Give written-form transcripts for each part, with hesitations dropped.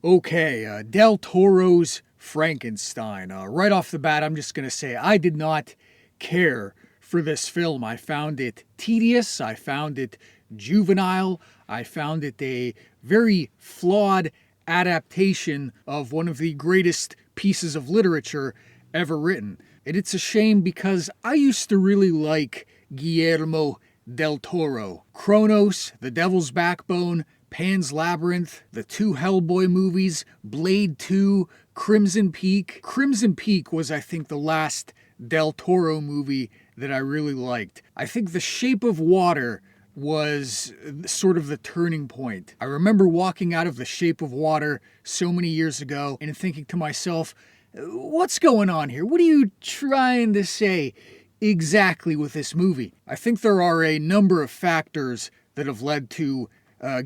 Okay, Del Toro's Frankenstein. Right off the bat, I'm just going to say I did not care for this film. I found it tedious. I found it juvenile. I found it a very flawed adaptation of one of the greatest pieces of literature ever written. And it's a shame because I used to really like Guillermo del Toro. Chronos, The Devil's Backbone, Pan's Labyrinth, the two Hellboy movies, Blade 2, Crimson Peak. Crimson Peak was, I think, the last Del Toro movie that I really liked. I think The Shape of Water was sort of the turning point. I remember walking out of The Shape of Water so many years ago and thinking to myself, what's going on here? What are you trying to say exactly with this movie? I think there are a number of factors that have led to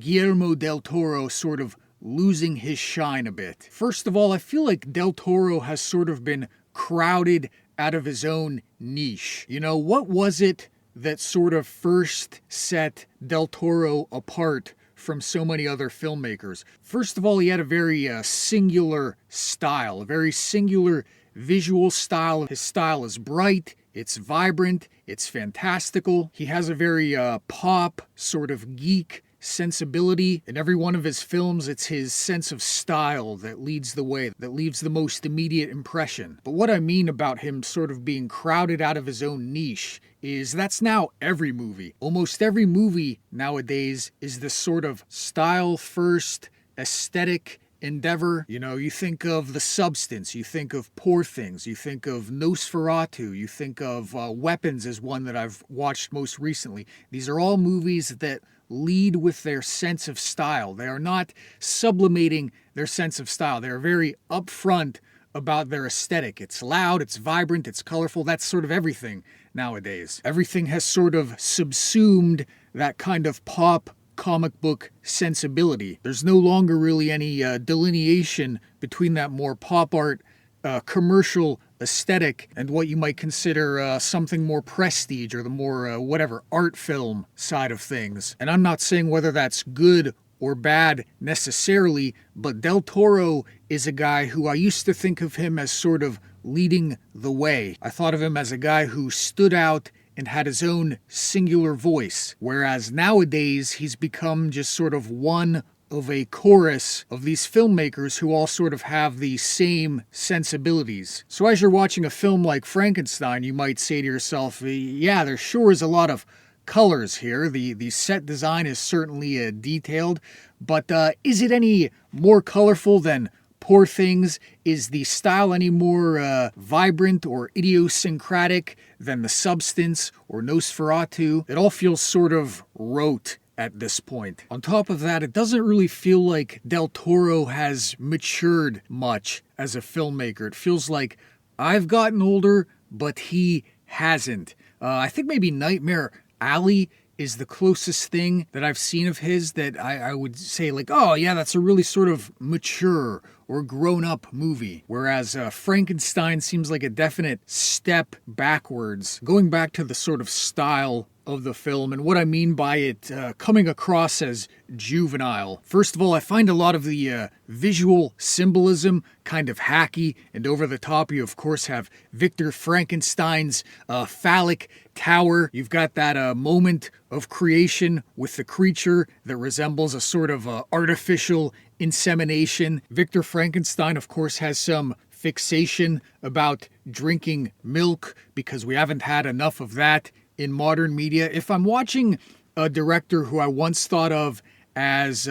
Guillermo del Toro sort of losing his shine a bit. First of all, I feel like del Toro has sort of been crowded out of his own niche. You know, what was it that sort of first set del Toro apart from so many other filmmakers? First of all, he had a very singular style, a very singular visual style. His style is bright, it's vibrant, it's fantastical. He has a very pop, sort of geek sensibility. In every one of his films, it's his sense of style that leads the way, that leaves the most immediate impression. But what I mean about him sort of being crowded out of his own niche is that's now every movie. Almost every movie nowadays is this sort of style-first, aesthetic endeavor. You know, you think of The Substance, you think of Poor Things, you think of Nosferatu, you think of Weapons is one that I've watched most recently. These are all movies that lead with their sense of style. They are not sublimating their sense of style. They are very upfront about their aesthetic. It's loud, it's vibrant, it's colorful. That's sort of everything nowadays. Everything has sort of subsumed that kind of pop comic book sensibility. There's no longer really any delineation between that more pop art, commercial aesthetic and what you might consider something more prestige or the more whatever art film side of things. And I'm not saying whether that's good or bad necessarily, but Del Toro is a guy who I used to think of him as sort of leading the way. I thought of him as a guy who stood out and had his own singular voice, whereas nowadays he's become just sort of one of a chorus of these filmmakers who all sort of have the same sensibilities. So as you're watching a film like Frankenstein, you might say to yourself, yeah, there sure is a lot of colors here. The set design is certainly detailed, but is it any more colorful than Poor Things? Is the style any more vibrant or idiosyncratic than The Substance or Nosferatu? It all feels sort of rote at this point. On top of that, it doesn't really feel like Del Toro has matured much as a filmmaker. It feels like I've gotten older, but he hasn't. I think maybe Nightmare Alley is the closest thing that I've seen of his that I would say like, oh yeah, that's a really sort of mature or grown-up movie. Whereas Frankenstein seems like a definite step backwards, going back to the sort of style of the film and what I mean by it coming across as juvenile. First of all, I find a lot of the visual symbolism kind of hacky and over the top. You, of course, have Victor Frankenstein's phallic tower. You've got that moment of creation with the creature that resembles a sort of artificial insemination. Victor Frankenstein, of course, has some fixation about drinking milk because we haven't had enough of that in modern media. If I'm watching a director who I once thought of as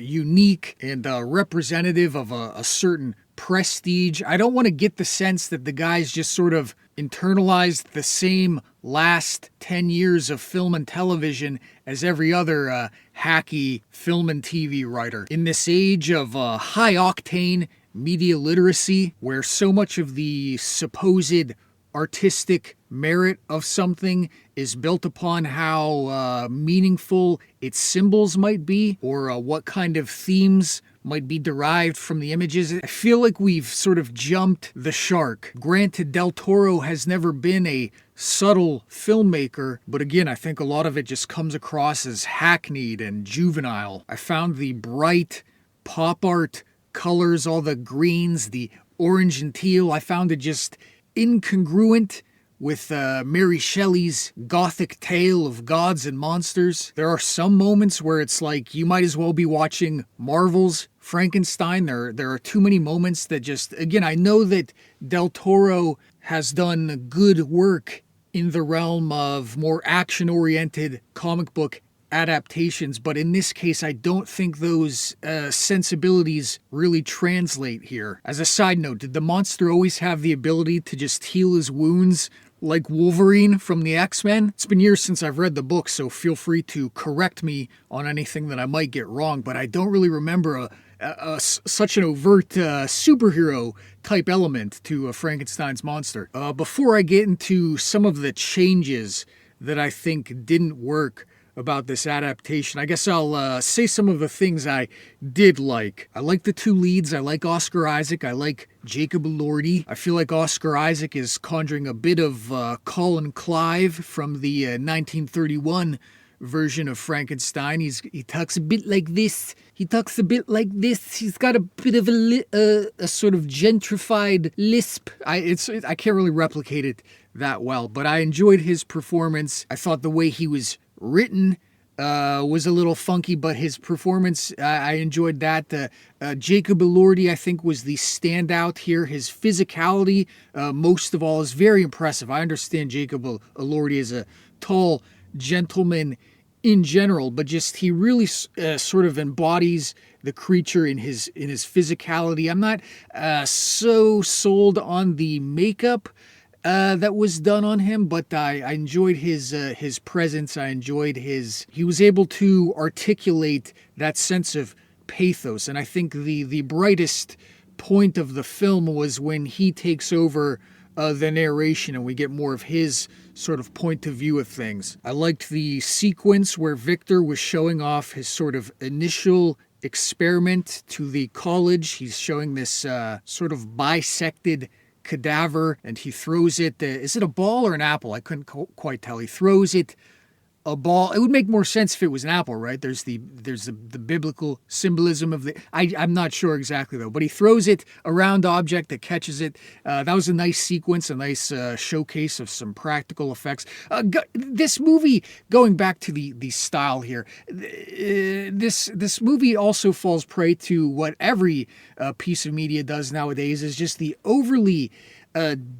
unique and representative of a certain prestige, I don't want to get the sense that the guy's just sort of internalized the same last 10 years of film and television as every other hacky film and TV writer. In this age of high-octane media literacy, where so much of the supposed artistic merit of something is built upon how meaningful its symbols might be, or what kind of themes might be derived from the images. I feel like we've sort of jumped the shark. Granted, Del Toro has never been a subtle filmmaker, but again, I think a lot of it just comes across as hackneyed and juvenile. I found the bright pop art colors, all the greens, the orange and teal. I found it just incongruent with Mary Shelley's Gothic tale of gods and monsters. There are some moments where it's like you might as well be watching Marvel's Frankenstein. There are too many moments that just, again, I know that Del Toro has done good work in the realm of more action-oriented comic book adaptations, but in this case, I don't think those sensibilities really translate here. As a side note, did the monster always have the ability to just heal his wounds like Wolverine from the X-Men? It's been years since I've read the book, so feel free to correct me on anything that I might get wrong, but I don't really remember such an overt superhero type element to Frankenstein's monster. Before I get into some of the changes that I think didn't work about this adaptation, I guess I'll say some of the things I did like. I like the two leads. I like Oscar Isaac. I like Jacob Elordi. I feel like Oscar Isaac is conjuring a bit of Colin Clive from the 1931 version of Frankenstein. He talks a bit like this. He talks a bit like this. He's got a bit of a sort of gentrified lisp. I can't really replicate it that well, but I enjoyed his performance. I thought the way he was written was a little funky, but his performance, I enjoyed that. Jacob Elordi, I think, was the standout here. His physicality, most of all, is very impressive. I understand Jacob Elordi is a tall gentleman in general, but just he really sort of embodies the creature in his physicality. I'm not so sold on the makeup that was done on him, but I enjoyed his presence. I enjoyed he was able to articulate that sense of pathos, and I think the brightest point of the film was when he takes over the narration and we get more of his sort of point of view of things. I liked the sequence where Victor was showing off his sort of initial experiment to the college. He's showing this sort of bisected cadaver, and he throws it. Is it a ball or an apple? I couldn't quite tell. He throws it a ball. It would make more sense if it was an apple, right? There's the biblical symbolism of I'm not sure exactly though, but he throws it a round object that catches it. That was a nice sequence, a nice showcase of some practical effects. This movie, going back to the style here, this movie also falls prey to what every piece of media does nowadays, is just the overly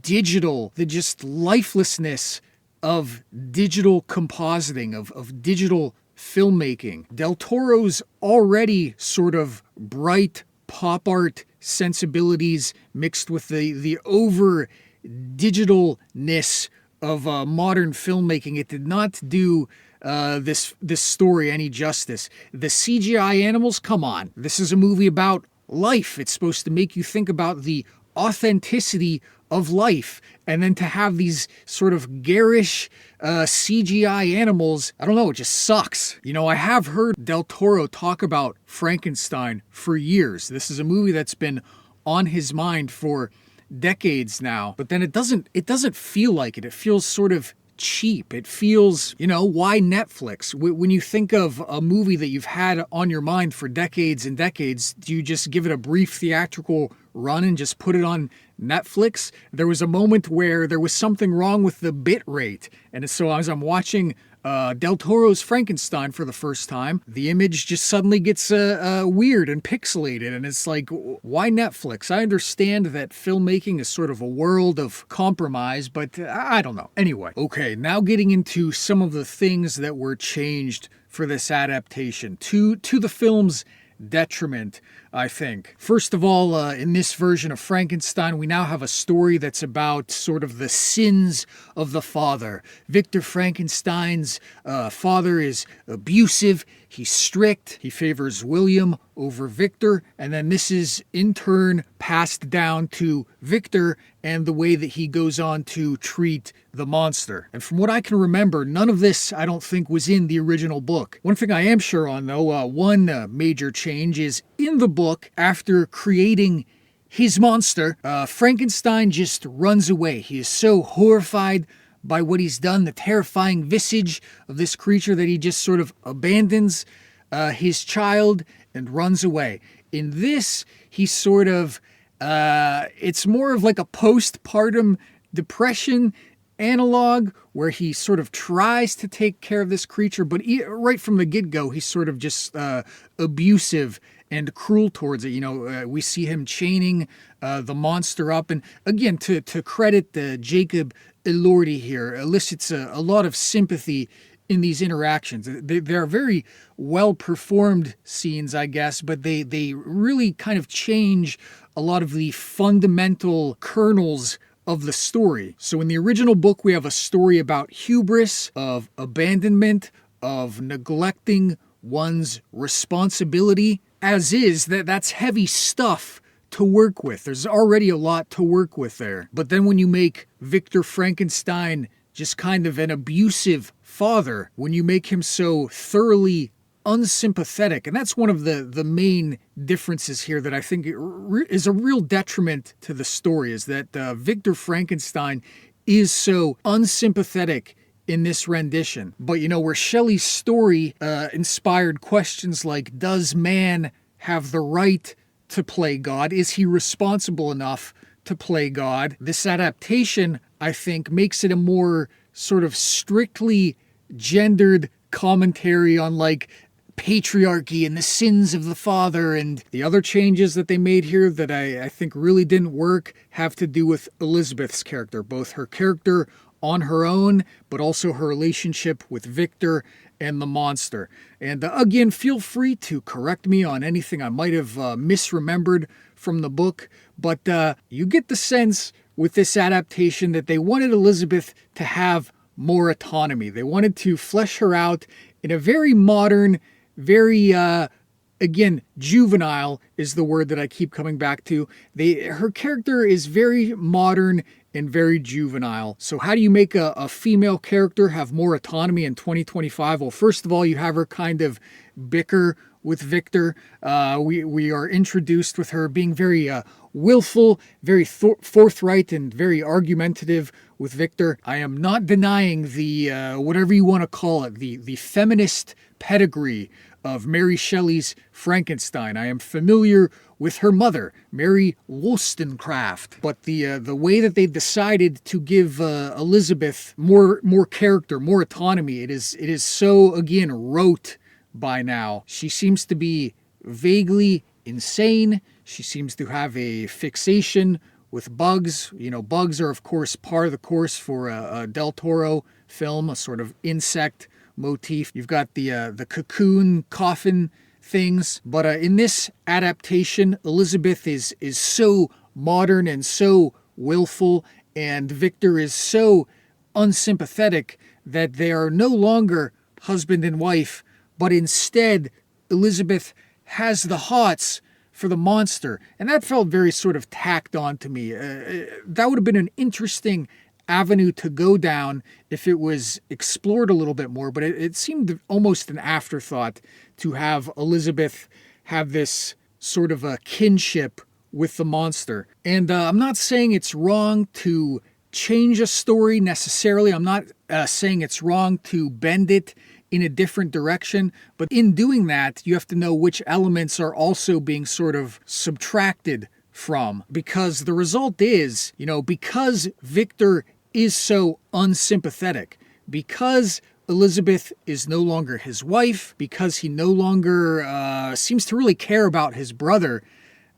digital, the just lifelessness of digital compositing, of digital filmmaking. Del Toro's already sort of bright pop art sensibilities mixed with the over digitalness of modern filmmaking. It did not do this story any justice. The CGI animals, come on. This is a movie about life. It's supposed to make you think about the authenticity of life, and then to have these sort of garish CGI animals, I don't know, it just sucks. You know, I have heard Del Toro talk about Frankenstein for years. This is a movie that's been on his mind for decades now, but then it doesn't feel like it. It feels sort of cheap. It feels, why Netflix? When you think of a movie that you've had on your mind for decades and decades, do you just give it a brief theatrical run and just put it on Netflix? There was a moment where there was something wrong with the bit rate, and so as I'm watching Del Toro's Frankenstein for the first time, the image just suddenly gets weird and pixelated, and it's like, why Netflix? I understand that filmmaking is sort of a world of compromise, but I don't know. Anyway, okay, now getting into some of the things that were changed for this adaptation to the film's detriment, I think. First of all, in this version of Frankenstein, we now have a story that's about sort of the sins of the father. Victor Frankenstein's father is abusive, he's strict, he favors William over Victor, and then this is in turn passed down to Victor and the way that he goes on to treat the monster. And from what I can remember, none of this, I don't think, was in the original book. One thing I am sure on, though, one major change is in the book, after creating his monster, Frankenstein just runs away. He is so horrified by what he's done, the terrifying visage of this creature, that he just sort of abandons his child and runs away. In this, he's sort of, it's more of like a postpartum depression analog where he sort of tries to take care of this creature, but right from the get-go, he's sort of just abusive and cruel towards it. We see him chaining the monster up. And again, to credit Jacob Elordi here, elicits a lot of sympathy in these interactions. They're very well-performed scenes, I guess, but they really kind of change a lot of the fundamental kernels of the story. So in the original book, we have a story about hubris, of abandonment, of neglecting one's responsibility. As is, that's heavy stuff to work with. There's already a lot to work with there. But then when you make Victor Frankenstein just kind of an abusive father, when you make him so thoroughly unsympathetic, and that's one of the main differences here that I think is a real detriment to the story, is that Victor Frankenstein is so unsympathetic in this rendition. But where Shelley's story inspired questions like, does man have the right to play God? Is he responsible enough to play God? This adaptation, I think, makes it a more sort of strictly gendered commentary on like patriarchy and the sins of the father. And the other changes that they made here that I think really didn't work have to do with Elizabeth's character, both her character on her own, but also her relationship with Victor and the monster. And again, feel free to correct me on anything I might have misremembered from the book, but you get the sense with this adaptation that they wanted Elizabeth to have more autonomy. They wanted to flesh her out in a very modern, very, again, juvenile is the word that I keep coming back to. Her character is very modern and very juvenile. So how do you make a female character have more autonomy in 2025? Well, first of all, you have her kind of bicker with Victor. We are introduced with her being very willful, very forthright, and very argumentative with Victor. I am not denying the, whatever you want to call it, the feminist pedigree of Mary Shelley's Frankenstein. I am familiar with her mother, Mary Wollstonecraft. But the way that they decided to give Elizabeth more character, more autonomy, it is so, again, rote by now. She seems to be vaguely insane. She seems to have a fixation with bugs. Bugs are, of course, par the course for a Del Toro film, a sort of insect motif. You've got the cocoon coffin things. But in this adaptation, Elizabeth is so modern and so willful, and Victor is so unsympathetic that they are no longer husband and wife, but instead Elizabeth has the hots for the monster. And that felt very sort of tacked on to me. That would have been an interesting avenue to go down if it was explored a little bit more, but it seemed almost an afterthought to have Elizabeth have this sort of a kinship with the monster. And I'm not saying it's wrong to change a story necessarily. I'm not saying it's wrong to bend it in a different direction, but in doing that, you have to know which elements are also being sort of subtracted from, because the result is, because Victor is so unsympathetic, because Elizabeth is no longer his wife, because he no longer seems to really care about his brother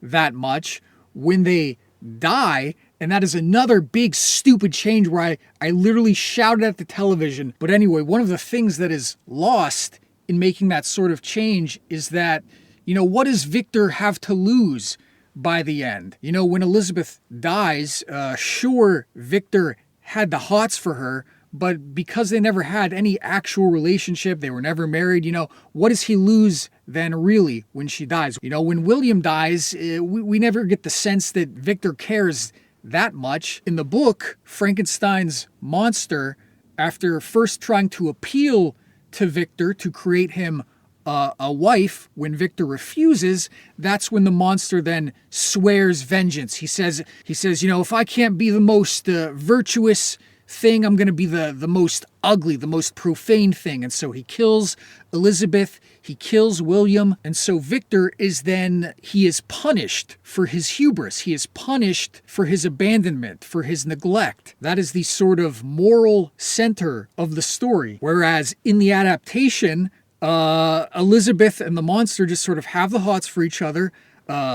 that much, when they die, and that is another big stupid change where I literally shouted at the television. But anyway, one of the things that is lost in making that sort of change is that, what does Victor have to lose by the end? When Elizabeth dies, sure, Victor had the hots for her, but because they never had any actual relationship, they were never married, what does he lose then really when she dies? When William dies, we never get the sense that Victor cares that much. In the book, Frankenstein's monster, after first trying to appeal to Victor to create him a wife, when Victor refuses, that's when the monster then swears vengeance. He says, if I can't be the most virtuous thing. I'm going to be the most ugly, the most profane thing. And so he kills Elizabeth, he kills William. And so Victor he is punished for his hubris. He is punished for his abandonment, for his neglect. That is the sort of moral center of the story. Whereas in the adaptation, Elizabeth and the monster just sort of have the hots for each other.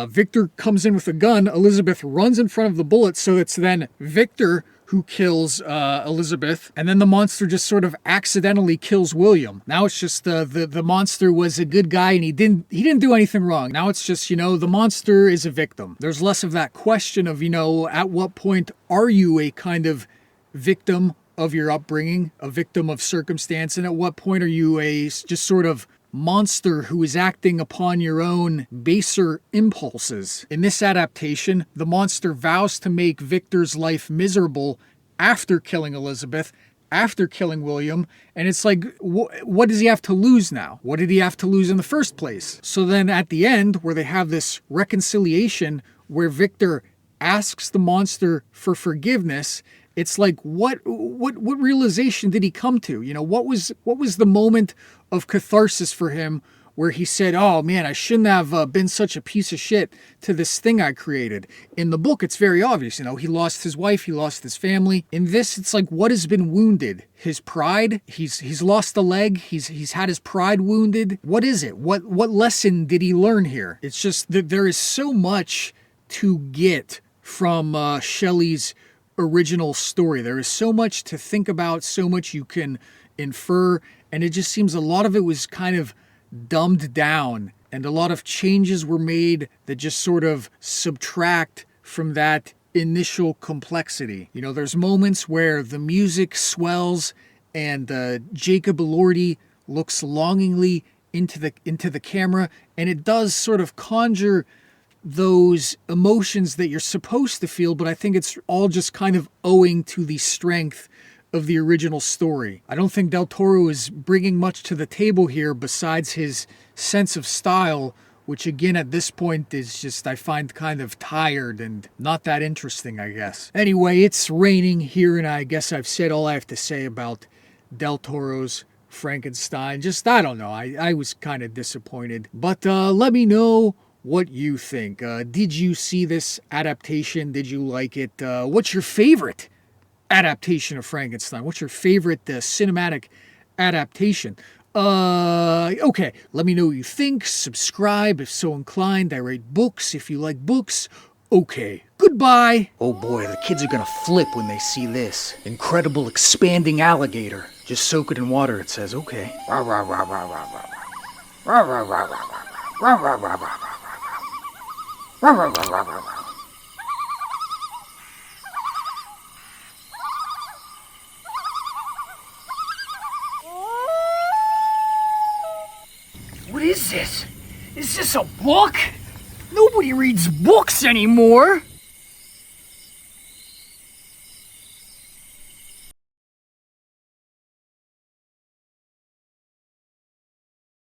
Victor comes in with a gun. Elizabeth runs in front of the bullets, so it's then Victor who kills Elizabeth, and then the monster just sort of accidentally kills William. Now it's just the monster was a good guy and he didn't do anything wrong. Now it's just, the monster is a victim. There's less of that question of, at what point are you a kind of victim of your upbringing, a victim of circumstance, and at what point are you a just sort of monster who is acting upon your own baser impulses. In this adaptation, the monster vows to make Victor's life miserable after killing Elizabeth, after killing William, and it's like, what does he have to lose now? What did he have to lose in the first place? So then at the end, where they have this reconciliation where Victor asks the monster for forgiveness, it's like, what realization did he come to? What was the moment of catharsis for him where he said, oh man, I shouldn't have been such a piece of shit to this thing I created. In the book, it's very obvious, he lost his wife, he lost his family. In this, it's like, what has been wounded? His pride? He's lost a leg, he's had his pride wounded. What is it? What lesson did he learn here? It's just that there is so much to get from Shelley's original story. There is so much to think about, so much you can infer, and it just seems a lot of it was kind of dumbed down, and a lot of changes were made that just sort of subtract from that initial complexity. There's moments where the music swells and Jacob Elordi looks longingly into the camera, and it does sort of conjure those emotions that you're supposed to feel, but I think it's all just kind of owing to the strength of the original story. I don't think Del Toro is bringing much to the table here besides his sense of style, which again at this point is just, I find kind of tired and not that interesting, I guess. Anyway, it's raining here, and I guess I've said all I have to say about Del Toro's Frankenstein. Just, I don't know, I was kind of disappointed. But let me know what you think. Did you see this adaptation? Did you like it? What's your favorite adaptation of Frankenstein? What's your favorite cinematic adaptation? Okay, let me know what you think. Subscribe if so inclined. I rate books if you like books. Okay, goodbye. Oh boy, the kids are gonna flip when they see this. Incredible expanding alligator. Just soak it in water, it says. Okay. Rah, rah, rah, rah, rah, rah, rah, rah, rah, rah, rah, rah, rah, rah, rah, rah. What is this? Is this a book? Nobody reads books anymore.